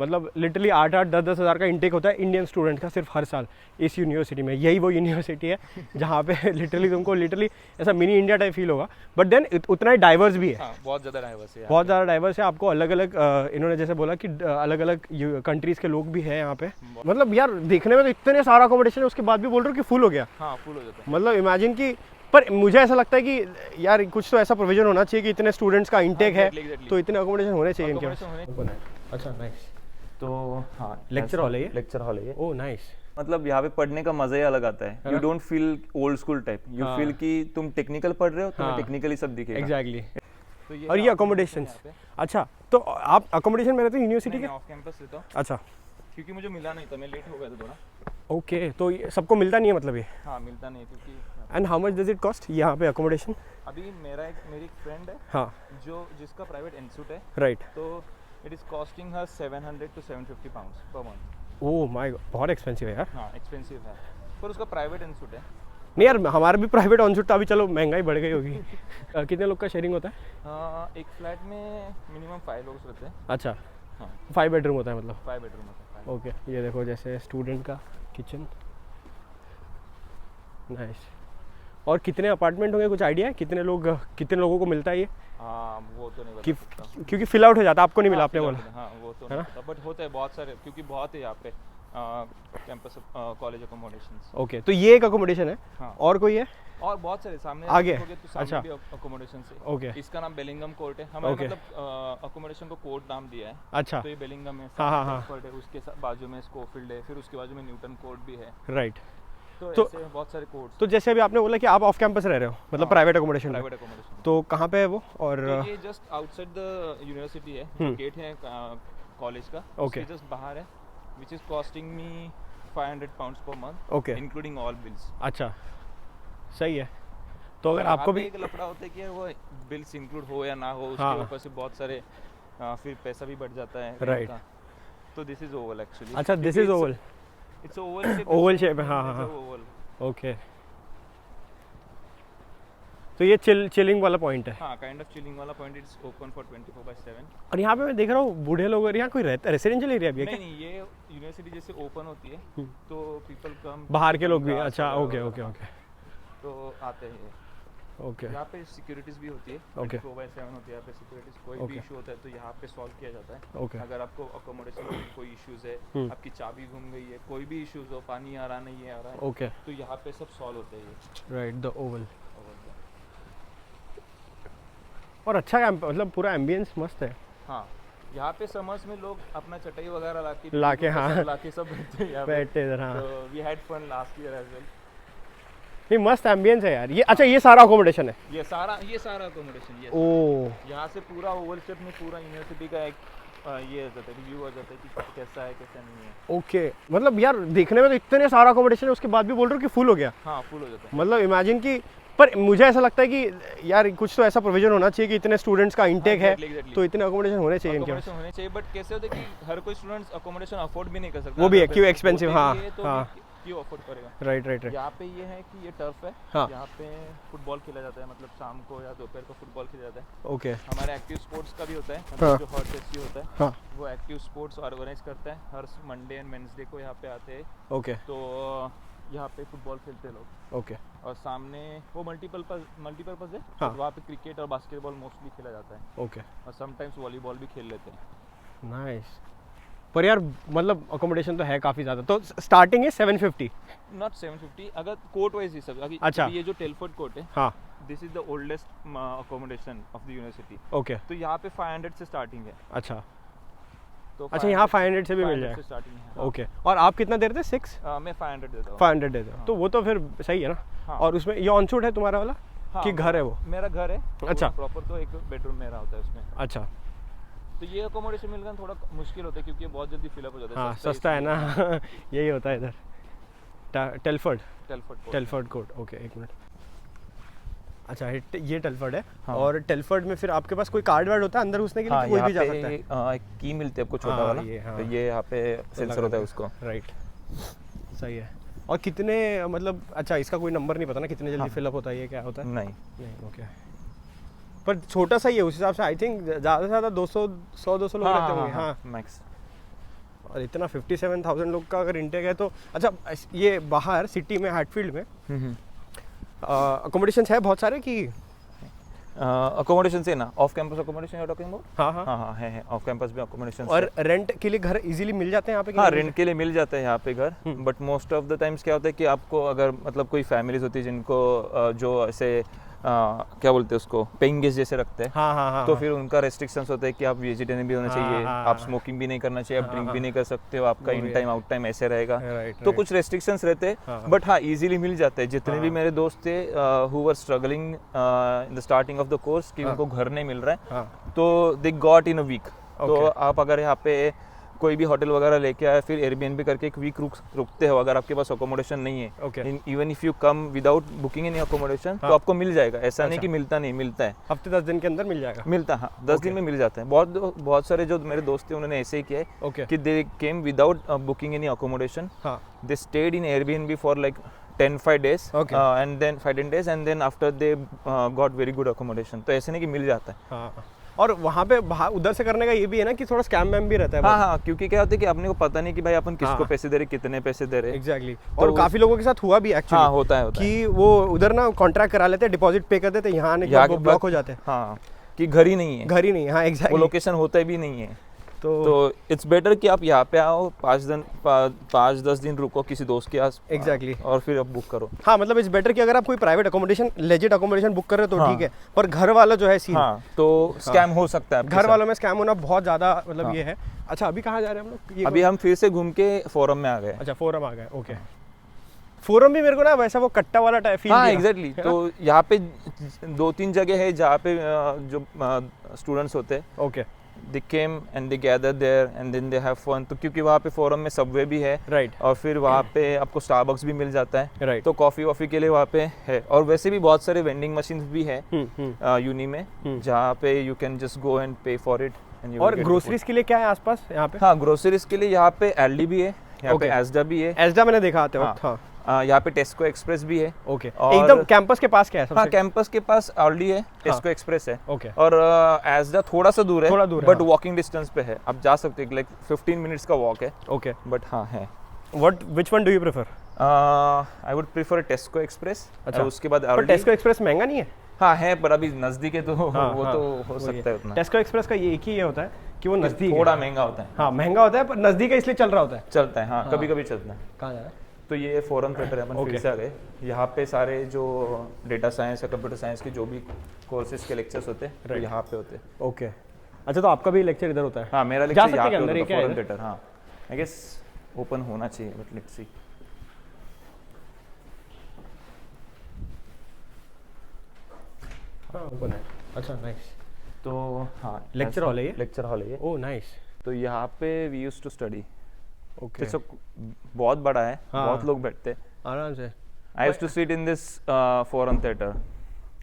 मतलब लिटरली 8-8, 10-10 हज़ार का इंटेक होता है इंडियन स्टूडेंट का सिर्फ हर साल इस यूनिवर्सिटी में। यही वो यूनिवर्सिटी है जहाँ पे लिटरली तुमको लिटरली ऐसा मिनी इंडिया टाइप फील होगा, बट देन उतना ही डाइवर्स भी है। हाँ, बहुत ज़्यादा डाइवर्स है, बहुत ज़्यादा डाइवर्स है। आपको अलग अलग इन्होंने जैसे बोला कि अलग अलग कंट्रीज़ के लोग भी हैं यहाँ पे। मतलब यार देखने में तो इतने सारा अकोमोडेशन है, उसके बाद भी बोल रहे हो कि फुल हो गया। हाँ, फुल हो जाता है। मतलब इमेजिन कि, पर मुझे ऐसा लगता है कि यार कुछ तो ऐसा प्रोविजन होना चाहिए कि इतने स्टूडेंट्स का इंटेक है तो इतने अकोमोडेशन होने चाहिए इनके। अच्छा, नाइस। तो हाँ, लेक्चर हॉल है ये? लेक्चर हॉल है ये। Oh nice. मतलब यहाँ पे पढ़ने का मजा ही अलग आता है। You don't feel old school type, you feel कि तुम टेक्निकल पढ़ रहे हो, तुम्हें टेक्निकली सब दिखेगा। एग्जैक्टली। तो और ये अकोमोडेशंस, अच्छा तो आप अकोमोडेशन में रहते हो यूनिवर्सिटी के? ऑफ कैंपस रहता हूँ अच्छा, क्योंकि मुझे मिला नहीं था, मैं लेट हो गया था थोड़ा। ओके, तो ये सबको मिलता नहीं है मतलब ये? हाँ, मिलता नहीं है क्योंकि। And how much does it cost यहाँ पे अकोमोडेशन? अभी मेरी एक फ्रेंड है, हाँ, जिसका प्राइवेट इंस्टीट्यूट है, राइट। तो it is costing her 700 to 750 pounds per month. Oh my God, बहुत एक्सपेंसिव है यार। हाँ, एक्सपेंसिव है, पर उसका प्राइवेट इंस्टीट्यूट है। नहीं यार, हमारा भी प्राइवेट ऑन था, अभी चलो महंगाई बढ़ गई होगी। कितने लोग का शेयरिंग होता है? एक फ्लैट में मिनिमम 5 लोग रहते हैं। अच्छा, हाँ, 5 बेडरूम होता है मतलब? 5 बेडरूम होता है। ओके, ये देखो जैसे स्टूडेंट का किचन, नाइस। और कितने अपार्टमेंट होंगे, कुछ आइडिया है कितने लोगों को मिलता है ये? हाँ, वो तो नहीं कि बता सकता। क्योंकि फिल आउट हो जाता है, आपको नहीं मिला आपने बोला? हाँ, वो तो नहीं पता, बट होता है बहुत सारे, क्योंकि बहुत है यहाँ पे कैंपस कॉलेज अकोमोडेशंस। ओके, तो ये एक अकोमोडेशन है। हाँ, और कोई है? और बहुत सारे सामने आगे? देखोगे तो सामने अच्छा। भी अकोमोडेशन है। ओके, इसका नाम बेलिंगम कोर्ट है, हमारे ओके। मतलब अकोमोडेशन को कोर्ट नाम दिया है। अच्छा, तो ये बेलिंगम है, हाँ। कोर्ट है, उसके बाजू में स्कोफील्ड है, फिर उसके बाजू में न्यूटन कोर्ट भी है। राइट। तो ऐसे बहुत सारे कोर्ट्स। तो जैसे अभी आपने बोला कि आप ऑफ कैंपस रह रहे हो, मतलब प्राइवेट अकोमोडेशन में, प्राइवेट अकोमोडेशन, तो कहाँ पे है वो? और तो ये जस्ट आउटसाइड द यूनिवर्सिटी है, जो गेट है कॉलेज का, ओके, उसके जस्ट बाहर है, which is costing me 500 pounds per month, okay, including all bills. अच्छा, सही है। तो अगर आपको भी एक लफड़ा होता है कि वो बिल्स इंक्लूड हो या ना हो, उसके हाँ, ऊपर से बहुत सारे फिर पैसा भी बढ़ जाता है। राइट। तो दिस इज ओवल एक्चुअली। अच्छा, this is Oval. It's Oval shape. Oval shape है, हाँ। ओवल। ओके, तो ये चिलिंग वाला पॉइंट है। हाँ, काइंड ऑफ चिलिंग वाला पॉइंट। It's open for 24/7। और यहाँ पे मैं देख रहा हूँ बूढ़े लोग, और यहाँ कोई रहता, रेसिडेंशियल एरिया भी है क्या? नहीं, ये यूनिवर्सिटी जैसे ओपन होती है तो पीपल कम, बाहर के लोग भी? अच्छा, ओके। तो आते हैं। ओके, यहाँ पे सिक्योरिटीज भी होती है, 24/7 होती है यहाँ पे सिक्योरिटीज। कोई भी इशू होता है तो यहाँ पे सॉल्व किया जाता है। ओके, अगर आपको अकोमोडेशन में कोई इश्यूज है, आपकी चाबी गुम गई है, कोई भी इश्यूज हो, पानी आ रहा नहीं आ रहा है, ओके, तो यहाँ पे सब सॉल्व होते हैं ये। Right, the Oval. और अच्छा मतलब पूरा एम्बियंस मस्त है। हाँ, यहाँ पे समर्स में लोग अपना चटाई वगैरह लाके हाँ, लाके सब बैठते हैं यहाँ पे। बैठते इधर, हाँ। तो we had fun last year as well. नहीं, मस्त एम्बियंस है यार ये। अच्छा, ये सारा अकोमोडेशन है? ये सारा अकोमोडेशन। ये ओह, यहाँ से पूरा ओवल शेप में पूरा यूनिवर्सिटी का एक ये आ जाता है, रिव्यू आ जाता है कि कैसा है कैसा नहीं है। ओके, मतलब यार देखने में तो इतने सारा अकोमोडेशन है, उसके बाद भी बोल रहे हो कि फुल हो गया। हाँ, फुल हो जाता है। मतलब इमेजिन कि, पर मुझे ऐसा लगता है कि यार कुछ तो ऐसा प्रोविजन होना चाहिए कि इतने स्टूडेंट्स का इंटेक है तो इतने अकोमोडेशन होने चाहिए इनके पास। होने चाहिए, बट कैसे होता है कि हर कोई स्टूडेंट अकोमोडेशन अफोर्ड भी नहीं कर सकता। वो भी है, क्यों एक्सपेंसिव, हाँ। क्यों अफोर्ड करेगा? राइट। यहाँ पे ये है कि ये टर्फ है। हाँ। यहाँ पे फुटबॉल खेला जाता है, मतलब शाम को या दोपहर को फुटबॉल खेला जाता है। ओके, हमारे एक्टिव स्पोर्ट्स का भी होता है, हाँ। जो हॉट एससी होता है, हाँ, वो एक्टिव स्पोर्ट्स ऑर्गेनाइज करता है। हर मंडे एंड वेडनेसडे को यहाँ पे आते हैं। ओके, तो यहाँ पे फुटबॉल खेलते हैं लोग। ओके, और सामने वो मल्टीपर्पज है। हाँ। तो वहाँ पे क्रिकेट और बास्केटबॉल मोस्टली खेला जाता है। ओके, और समटाइम्स वॉलीबॉल भी खेल लेते हैं। नाइस। पर यार मतलब अकोमोडेशन तो है काफ़ी ज़्यादा। तो स्टार्टिंग है 750? नॉट 750, अगर कोर्ट वाइज ही सब। अच्छा, ये जो टेलफोर्ड कोर्ट है, हाँ, this is the oldest accommodation of the university. Okay, तो यहाँ पे 500 से स्टार्टिंग है। अच्छा, तो अच्छा, यहाँ 500 से भी मिल 500 जाएगा? से स्टार्टिंग है। ओके, और आप कितना दे रहे थे? 6? मैं 500 देता हूँ। 500 दे दो, तो वो तो फिर सही है ना। हाँ। और उसमें ये ऑन शूट है तुम्हारा वाला? हाँ, कि घर है वो? मेरा घर है। अच्छा, प्रॉपर तो एक बेडरूम मेरा होता है उसमें। अच्छा, तो ये अकोमोडेशन मिलना थोड़ा मुश्किल होता है क्योंकि ये बहुत जल्दी फिलअप हो जाता है। हाँ, सस्ता है ना। यही होता है इधर। टेलफोर्ड कोर्ट, ओके, एक मिनट। अच्छा, ये टेलफोर्ड है। हाँ। और टेलफोर्ड में फिर आपके पास कोई कार्ड वार्ड होता है अंदर घुसने के लिए? कोई भी जा सकता है? एक की मिलती है आपको, छोटा हाँ, वाला। हाँ। तो ये यहाँ पे सेंसर होता है उसको। राइट, सही है। और कितने, मतलब अच्छा, इसका कोई नंबर नहीं पता ना कितने जल्दी फिलअप होता है, ये क्या होता है? नहीं, ओके। पर छोटा सा ही है उस हिसाब से। आई थिंक ज़्यादा से ज़्यादा 200 100-200 लोग रहते होंगे। हाँ, मैक्स। और इतना 57,000 लोग का अगर इंटेक है तो अच्छा ये बाहर सिटी में हैटफील्ड में अकोमोडेशन है बहुत सारे कि अकोमोडेशन से ना off campus accommodation you are talking about? हाँ हाँ हाँ है ऑफ कैंपस भी अकोमोडेशन। और रेंट के लिए घर इजीली मिल जाते हैं यहाँ पे? हाँ रेंट के लिए मिल जाता है यहाँ पे घर, but most of the times क्या होता है कि आपको अगर मतलब कोई फैमिलीज होती है जिनको जो ऐसे क्या बोलते हैं उसको पेइंग गेस्ट जैसे रखते हैं, हाँ हाँ हाँ तो फिर उनका रेस्ट्रिक्शंस होता है कि आप वेजिटेरियन भी होना चाहिए, हाँ, आप स्मोकिंग भी नहीं करना चाहिए, आप ड्रिंक भी नहीं कर सकते हो, आपका इन टाइम आउट टाइम ऐसे रहेगा, तो कुछ रेस्ट्रिक्शंस रहते हैं, बट हाँ इजीली मिल जाते हैं। जितने भी मेरे दोस्त थे who were struggling in the starting of the course कि उनको घर नहीं मिल रहा है, तो they got in a week. तो आप अगर यहाँ पे कोई भी होटल वगैरह लेके आए फिर एयरबीएनबी करके एक वीक रुकते हो, अगर आपके पास अकोमोडेशन नहीं है, even if you come without booking in accommodation तो आपको मिल जाएगा। ऐसा नहीं कि मिलता नहीं, मिलता है, हफ्ते 10 दिन के अंदर मिल जाएगा। मिलता है, हाँ 10 दिन में मिल जाता है। बहुत सारे जो मेरे दोस्त थे उन्होंने ऐसे ही किया है कि they came without booking in accommodation, they stayed in Airbnb for like 10-5 days and then 5-10 days and then after they got very good accommodation। तो ऐसे नहीं कि मिल जाता है। हाँ और वहाँ पे उधर से करने का ये भी है ना कि थोड़ा स्कैम मैम भी रहता है। हाँ क्योंकि क्या होता है कि अपने को पता नहीं कि भाई अपन किसको पैसे दे रहे, कितने पैसे दे रहे। एग्जैक्टली और काफी लोगों के साथ हुआ भी एक्चुअली। हाँ होता है कि वो उधर ना कॉन्ट्रैक्ट करा लेते हैं, डिपॉजिट पे कर देते हैं, यहाँ आने के बाद ब्लॉक हो जाते हैं। हाँ कि घर ही नहीं है, हाँ एग्जैक्टली वो लोकेशन होता भी नहीं है। तो इट्स बेटर कि आप यहाँ पे आओ, 5-10 दिन रुको किसी दोस्त के पास, एग्जैक्टली और फिर आप बुक करो। हाँ मतलब इट्स बेटर कि अगर आप कोई private accommodation legit accommodation book कर रहे हो तो ठीक है, पर घर वाला जो है सीन, तो स्कैम हो सकता है, घर वालों में स्कैम होना बहुत ज्यादा मतलब ये है। अच्छा अभी कहाँ जा रहे हैं हम लोग? अभी हम फिर से घूम के फोरम में आ गए। अच्छा फोरम आ गए, ओके। फोरम भी मेरे को ना वैसा वो कट्टा वाला टाइप फील। हाँ एग्जैक्टली। तो यहाँ पे 2-3 जगह है जहाँ पे जो स्टूडेंट्स होते हैं, okay, they came and they gather there and then they have fun। तो क्योंकि वहाँ पे फोरम में सबवे भी है, राइट, और फिर वहाँ पे आपको स्टारबक्स भी मिल जाता है, राइट, तो कॉफ़ी वॉफ़ी के लिए वहाँ पे है। और वैसे भी बहुत सारे वेंडिंग मशीन भी है यूनी में, जहाँ पे you can just go and पे फॉर इट। और ग्रोसरीज के लिए क्या है आसपास यहाँ पे? हाँ ग्रोसरीज के लिए यहाँ पे एलडी भी है, यहाँ पे एसडा भी है। एसडा मैंने देखा आते वक्त। हाँ यहाँ पे टेस्को एक्सप्रेस भी है। ओके, एकदम कैंपस के पास क्या है? हाँ कैंपस के पास ऑलरेडी है, टेस्को एक्सप्रेस है। ओके, और एसडा थोड़ा सा दूर है, बट वॉकिंग डिस्टेंस पे है, आप जा सकते हैं, लाइक 15 मिनट्स का वॉक है। ओके, बट हाँ है। Which one do you prefer? I would prefer टेस्को express. अच्छा, उसके बाद टेस्को एक्सप्रेस महंगा नहीं है? हाँ है, पर अभी नजदीक है तो वो तो हो सकता है उतना। टेस्को एक्सप्रेस का ये एक ही ये होता है कि वो नजदीक थोड़ा महंगा होता है। हाँ महंगा होता है, पर नजदीक है इसलिए चल रहा होता है। चलता है हाँ, कभी कभी चलता है। कहाँ जा रहा है? तो ये फोरम थिएटर है, अपन फिर से आ गए। यहाँ पे सारे जो डेटा साइंस या कंप्यूटर साइंस के जो भी कोर्सेज के लेक्चर्स होते हैं तो यहाँ पे होते हैं। ओके, अच्छा तो आपका भी लेक्चर इधर होता है? हाँ मेरा लेक्चर यहाँ पे होता है, फोरम थिएटर। हाँ आई गेस ओपन होना चाहिए, बट लेट्स सी। हाँ ओपन है। अच्छा नाइस। तो हाँ लेक्चर हॉल है ये? लेक्चर हॉल है ये। Oh nice. तो यहाँ पे we used to study. Okay, तो बहुत बड़ा है, बहुत लोग बैठते हैं आराम से। I used to sit in this forum theatre.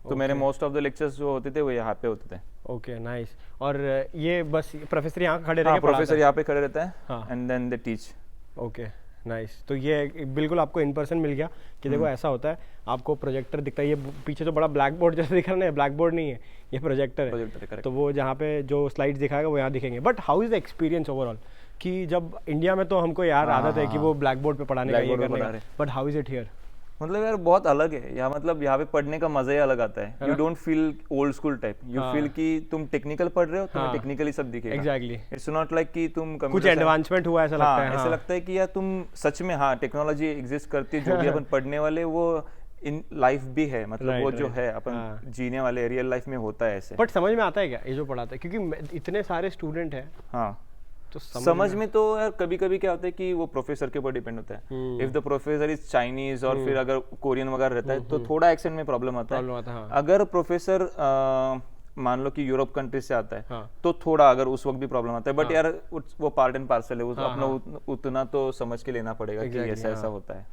तो मेरे मोस्ट ऑफ द लेक्चर्स जो होते थे वो यहाँ पे होते थे। Okay nice. और ये बस प्रोफेसर यहाँ खड़े रहते हैं? प्रोफेसर यहाँ पे खड़े रहता है and then they teach. Okay nice. तो ये बिल्कुल आपको इन पर्सन मिल गया कि देखो ऐसा होता है, आपको प्रोजेक्टर दिखता है, ये पीछे तो बड़ा ब्लैक बोर्ड जैसा दिख रहा है, ब्लैक बोर्ड नहीं है ये प्रोजेक्टर है। तो वो जहाँ पे जो स्लाइड्स दिखाएगा वो यहाँ दिखेंगे। But how is the experience overall? कि जब इंडिया में तो हमको यार आदत है कि वो ब्लैक बोर्ड पे पढ़ाने का, ये करने का, but how is it here? मतलब यार बहुत अलग है यहाँ, मतलब यहाँ पे पढ़ने का मजा ही अलग आता है। You don't feel old school type, you feel कि तुम टेक्निकल पढ़ रहे हो, तुम्हें टेक्निकली सब दिखेगा। एग्जैक्टली, इट्स नॉट लाइक कि तुम कुछ एडवांसमेंट हुआ ऐसा लगता है। ऐसा लगता है कि यार तुम सच में हाँ टेक्नोलॉजी एग्जिस्ट करती है, जो भी अपन पढ़ने वाले वो इन लाइफ भी है, मतलब वो जो है अपन जीने वाले रियल लाइफ में होता है ऐसे। बट समझ में आता है क्या ये जो पढ़ाता है? क्योंकि इतने सारे स्टूडेंट हैं। हाँ तो समझ में तो यार कभी कभी क्या होता है कि वो प्रोफेसर के ऊपर डिपेंड होता है। If the professor is Chinese और फिर अगर कोरियन वगैरह रहता है तो थोड़ा एक्सेंट में प्रॉब्लम आता है। अगर प्रोफेसर मान लो कि यूरोप कंट्री से आता है तो थोड़ा अगर उस वक्त भी प्रॉब्लम आता है, बट यार वो पार्ट एंड पार्सल है, अपना उतना तो समझ के लेना पड़ेगा कि ऐसा ऐसा होता है।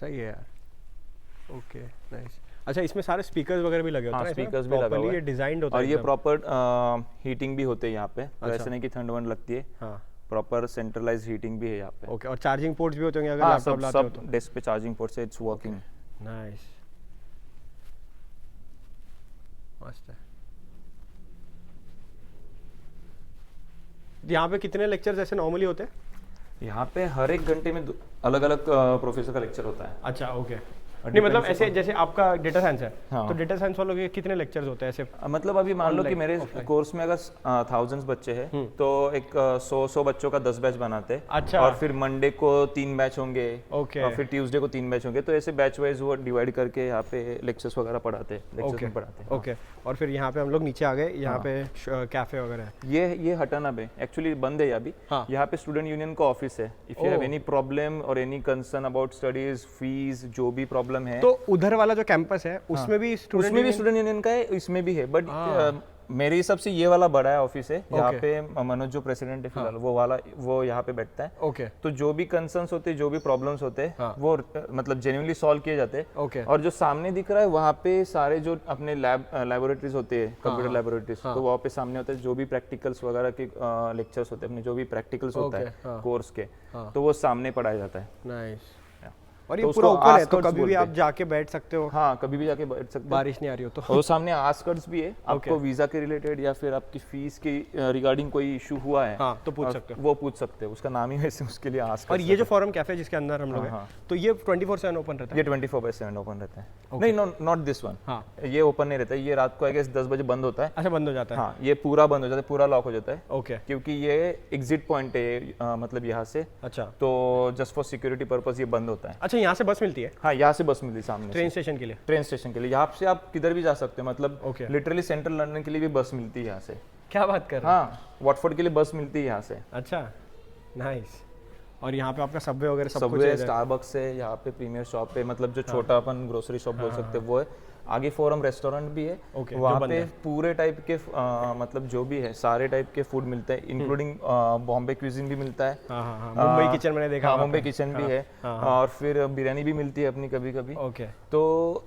सही है यार। Okay nice. अच्छा इसमें सारे स्पीकर्स वगैरह भी लगे होते हैं? स्पीकर्स भी लगा हुआ है, ये डिजाइन्ड होता है और ये प्रॉपर हीटिंग भी होते हैं यहाँ पे, तो ऐसा नहीं कि ठंड वंड लगती है। प्रॉपर सेंट्रलाइज हीटिंग भी है यहाँ पे। ओके, और चार्जिंग पोर्ट्स भी होते होंगे अगर लैपटॉप लाते हो तो? डेस्क पे चार्जिंग पोर्ट्स है, इट्स वर्किंग। नाइस, मस्त है। यहाँ पे कितने लेक्चर्स ऐसे नॉर्मली होते हैं? यहाँ पे हर एक घंटे में अलग अलग प्रोफेसर का लेक्चर होता है। अच्छा ओके। नहीं मतलब ऐसे जैसे आपका डेटा साइंस है, हाँ। तो डेटा साइंस वालों के कितने लेक्चर्स होते हैं ऐसे? मतलब अभी मान लो कि मेरे कोर्स में अगर 1000 बच्चे हैं तो एक 100 बच्चों का 10 बैच बनाते हैं। अच्छा। और फिर मंडे को 3 बैच होंगे। ओके। और फिर ट्यूसडे को 3 बैच होंगे, तो ऐसे बैच वाइज वो डिवाइड करके यहाँ पे लेक्चर्स वगैरह पढ़ाते हैं। ओके। और फिर यहाँ पे हम लोग नीचे आ गए, यहाँ पे कैफे वगैरह है। ये हटाना बे एक्चुअली बंद है अभी। हाँ। यहाँ पे स्टूडेंट यूनियन का ऑफिस है। If you have any problem और any concern about studies, fees, जो भी प्रॉब्लम है, तो उधर वाला जो कैंपस है उसमें भी स्टूडेंट यूनियन का है, इसमें भी है। बट मेरे हिसाब से ये वाला बड़ा है ऑफिस है। यहाँ पे मनोज जो प्रेसिडेंट है फिलहाल, वो यहाँ पे बैठता है। ओके। तो जो भी कंसर्न्स होते हैं, जो भी प्रॉब्लम्स होते हैं, वो मतलब जेन्युइनली सॉल्व किए जाते हैं। ओके। और जो सामने दिख रहा है वहाँ पे सारे जो अपने लैबोरेटरीज होते हैं, कंप्यूटर लैबोरेटरीज, तो वहाँ पे सामने होता है जो भी प्रैक्टिकल्स वगैरह के लेक्चर्स होते हैं, अपने जो भी प्रैक्टिकल्स होता है कोर्स के, तो वो सामने पढ़ाया जाता है। नाइस। और ये पूरा ओपन है, तो कभी भी आप जाके बैठ सकते हो? हाँ, कभी भी जाके बैठ सकते हो, बारिश नहीं आ रही हो तो। और सामने आस्कर्स भी है। आपको वीजा के रिलेटेड या फिर आपकी फीस की रिगार्डिंग कोई इशू हुआ है, हाँ, तो पूछ सकते हो। वो पूछ सकते हो, उसका नाम ही वैसे उसके लिए आस्कर्स। और ये जो फोरम कैफे जिसके अंदर हम लोग हैं, तो ये 24/7 ओपन रहता है? ये 24/7 ओपन रहता है। नहीं, नॉट दिस वन। हाँ, ये ओपन नहीं रहता है, ये रात को आई गेस 10 बजे बंद होता है। अच्छा, बंद हो जाता है? हाँ, ये पूरा बंद हो जाता है, पूरा लॉक हो जाता है। ओके। क्योंकि ये एग्जिट पॉइंट है, मतलब यहाँ से। अच्छा। तो जस्ट फॉर सिक्योरिटी पर्पस ये बंद होता है। अच्छा, यहाँ से बस मिलती है? हाँ, यहाँ से बस मिलती सामने ट्रेन स्टेशन के लिए? ट्रेन स्टेशन के लिए। यहाँ से आप किधर भी जा सकते हो, मतलब लिटरली सेंट्रल लंदन के लिए भी बस मिलती है यहाँ से। क्या बात कर रहे हैं? हाँ, वॉटफोर्ड के लिए बस मिलती है यहाँ से। अच्छा, नाइस। और यहाँ पे आपका सबवे वगैरह सब कुछ सबवे, स्टारबक्स है यहाँ पे, प्रीमियर शॉप है, मतलब जो छोटा अपन ग्रोसरी शॉप बोल सकते हैं वो है। आगे फोरम रेस्टोरेंट भी है। वहाँ पे पूरे टाइप के मतलब जो भी है सारे टाइप के फूड मिलते हैं, इंक्लूडिंग बॉम्बे क्विजिन भी मिलता है। मुंबई किचन मैंने देखा। मुंबई किचन भी है। और फिर बिरयानी भी मिलती है अपनी कभी कभी। तो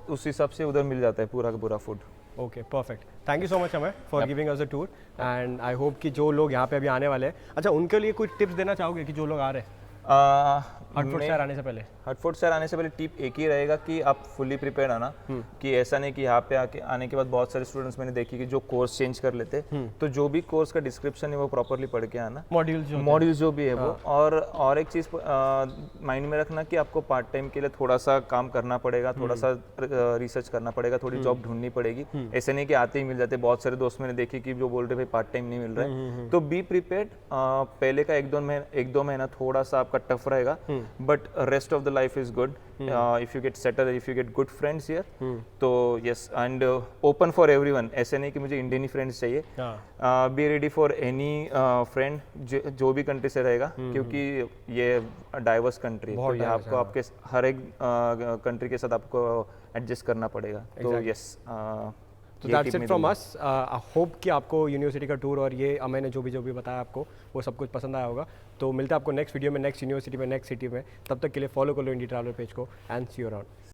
उस हिसाब से उधर मिल जाता है पूरा का पूरा food. Okay, perfect. Thank you so much हमें for giving us a tour, and I hope कि जो लोग यहाँ पे अभी आने वाले हैं, अच्छा उनके लिए कुछ टिप्स देना चाहोगे कि जो लोग आ रहे हैं हटफोर्ड शहर आने से पहले? हटफोर्ड शहर आने से पहले टिप एक ही रहेगा कि आप फुली प्रिपेयर्ड आना। कि ऐसा नहीं कि यहाँ पे आने के बाद बहुत सारे स्टूडेंट्स मैंने देखी कि जो कोर्स चेंज कर लेते, तो जो भी कोर्स का डिस्क्रिप्शन है वो प्रॉपर्ली पढ़ के आना, मॉड्यूल जो भी है वो। और एक चीज़ माइंड में रखना कि आपको पार्ट टाइम के लिए थोड़ा सा काम करना पड़ेगा, थोड़ा सा रिसर्च करना पड़ेगा, थोड़ी जॉब ढूंढनी पड़ेगी। ऐसे नहीं कि आते ही मिल जाते। बहुत सारे दोस्त मैंने देखे कि जो बोल रहे भाई पार्ट टाइम नहीं मिल रहा है, तो बी प्रिपेयर्ड। पहले का 1-2 महीना थोड़ा सा आपका टफ रहेगा, but rest of the life is good if you get settle, if you get good friends here. तो yes, and open for everyone. ऐसे नहीं कि मुझे इंडियन ही फ्रेंड्स चाहिए। Be ready for any friend जो भी कंट्री से रहेगा, क्योंकि ये डाइवर्स कंट्री है, तो यहाँ आपको आपके हर एक कंट्री के साथ आपको एडजस्ट करना पड़ेगा। तो यस, तो that's it from us. I hope कि आपको यूनिवर्सिटी का टूर और ये अमय ने जो भी बताया आपको वो सब कुछ पसंद आया होगा। तो मिलते हैं आपको नेक्स्ट वीडियो में, नेक्स्ट यूनिवर्सिटी में, नेक्स्ट सिटी में। तब तक के लिए फॉलो कर लो इंडी ट्रैवलर पेज को, एंड सी यू अराउंड।